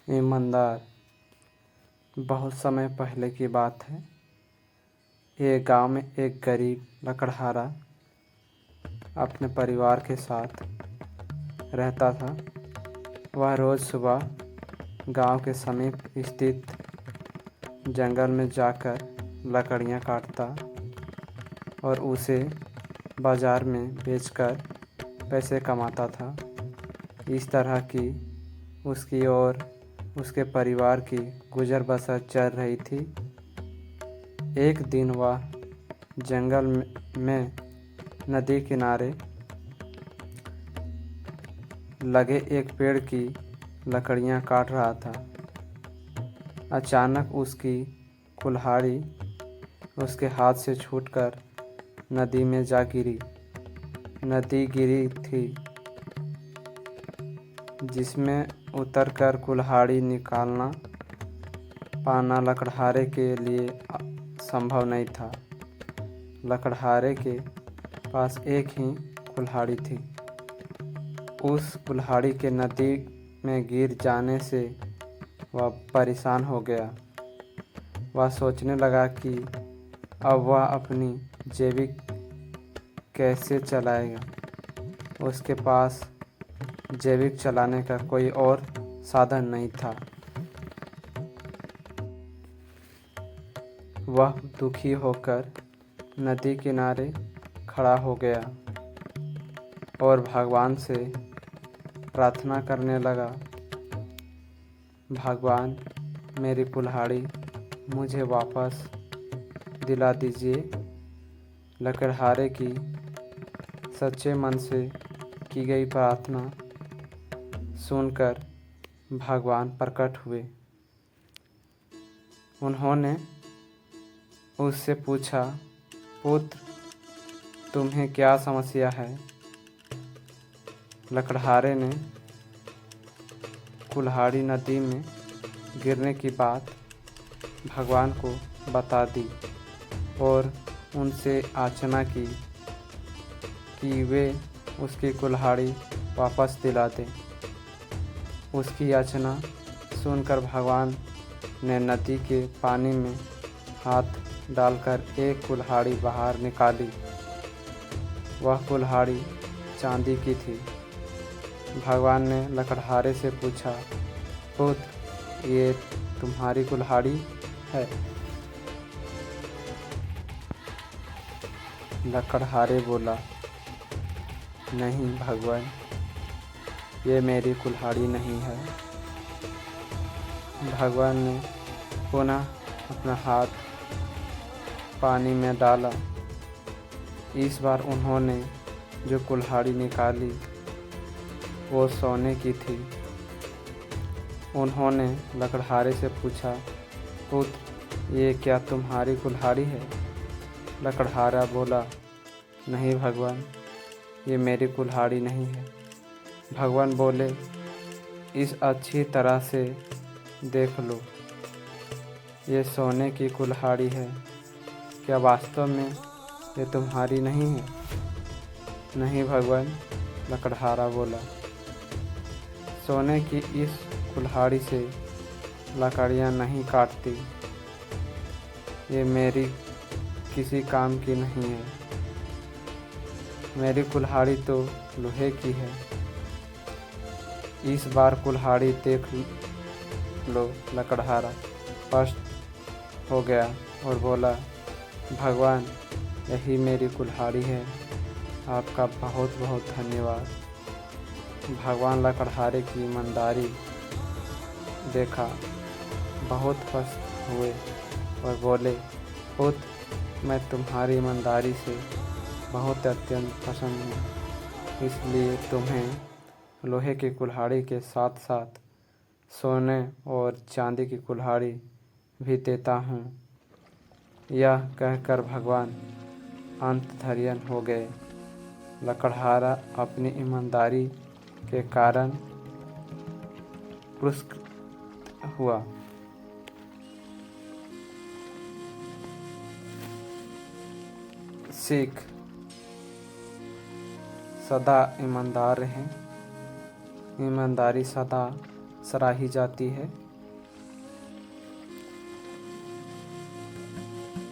ईमानदार। बहुत समय पहले की बात है। एक गांव में एक गरीब लकड़हारा अपने परिवार के साथ रहता था। वह रोज़ सुबह गांव के समीप स्थित जंगल में जाकर लकड़ियां काटता और उसे बाज़ार में बेचकर पैसे कमाता था। इस तरह की उसकी और उसके परिवार की गुजर बसर चल रही थी। एक दिन वह जंगल में नदी किनारे लगे एक पेड़ की लकड़ियां काट रहा था। अचानक उसकी कुल्हाड़ी उसके हाथ से छूटकर नदी में जा गिरी। नदी गिरी थी जिसमें उतरकर कुल्हाड़ी निकालना पाना लकड़हारे के लिए संभव नहीं था। लकड़हारे के पास एक ही कुल्हाड़ी थी। उस कुल्हाड़ी के नदी में गिर जाने से वह परेशान हो गया। वह सोचने लगा कि अब वह अपनी जैविक कैसे चलाएगा। उसके पास जैविक चलाने का कोई और साधन नहीं था। वह दुखी होकर नदी किनारे खड़ा हो गया और भगवान से प्रार्थना करने लगा, भगवान, मेरी कुल्हाड़ी मुझे वापस दिला दीजिए। लकड़हारे की सच्चे मन से की गई प्रार्थना सुनकर भगवान प्रकट हुए। उन्होंने उससे पूछा, पुत्र, तुम्हें क्या समस्या है? लकड़हारे ने कुल्हाड़ी नदी में गिरने की बात भगवान को बता दी और उनसे याचना की कि वे उसकी कुल्हाड़ी वापस दिला दें। उसकी याचना सुनकर भगवान ने नदी के पानी में हाथ डालकर एक कुल्हाड़ी बाहर निकाली। वह कुल्हाड़ी चांदी की थी। भगवान ने लकड़हारे से पूछा, पुत्र, ये तुम्हारी कुल्हाड़ी है? लकड़हारे बोला, नहीं भगवान, ये मेरी कुल्हाड़ी नहीं है। भगवान ने पुनः अपना हाथ पानी में डाला। इस बार उन्होंने जो कुल्हाड़ी निकाली वो सोने की थी। उन्होंने लकड़हारे से पूछा, पुत्र, ये क्या तुम्हारी कुल्हाड़ी है? लकड़हारा बोला, नहीं भगवान, ये मेरी कुल्हाड़ी नहीं है। भगवान बोले, इस अच्छी तरह से देख लो, ये सोने की कुल्हाड़ी है। क्या वास्तव में ये तुम्हारी नहीं है? नहीं भगवान, लकड़हारा बोला, सोने की इस कुल्हाड़ी से लकड़ियाँ नहीं काटती। ये मेरी किसी काम की नहीं है। मेरी कुल्हाड़ी तो लोहे की है। इस बार कुल्हाड़ी देख लो। लकड़हारा स्पष्ट हो गया और बोला, भगवान, यही मेरी कुल्हाड़ी है। आपका बहुत बहुत धन्यवाद। भगवान लकड़हारे की ईमानदारी देखा, बहुत खुश हुए और बोले, पुत्र, मैं तुम्हारी ईमानदारी से बहुत अत्यंत प्रसन्न हूँ। इसलिए तुम्हें लोहे की कुल्हाड़ी के साथ साथ सोने और चांदी की कुल्हाड़ी भी देता हूँ। यह कहकर भगवान अंतर्धान हो गए। लकड़हारा अपनी ईमानदारी के कारण पुरस्कृत हुआ। सीख, सदा ईमानदार रहें। ईमानदारी सदा सराही जाती है।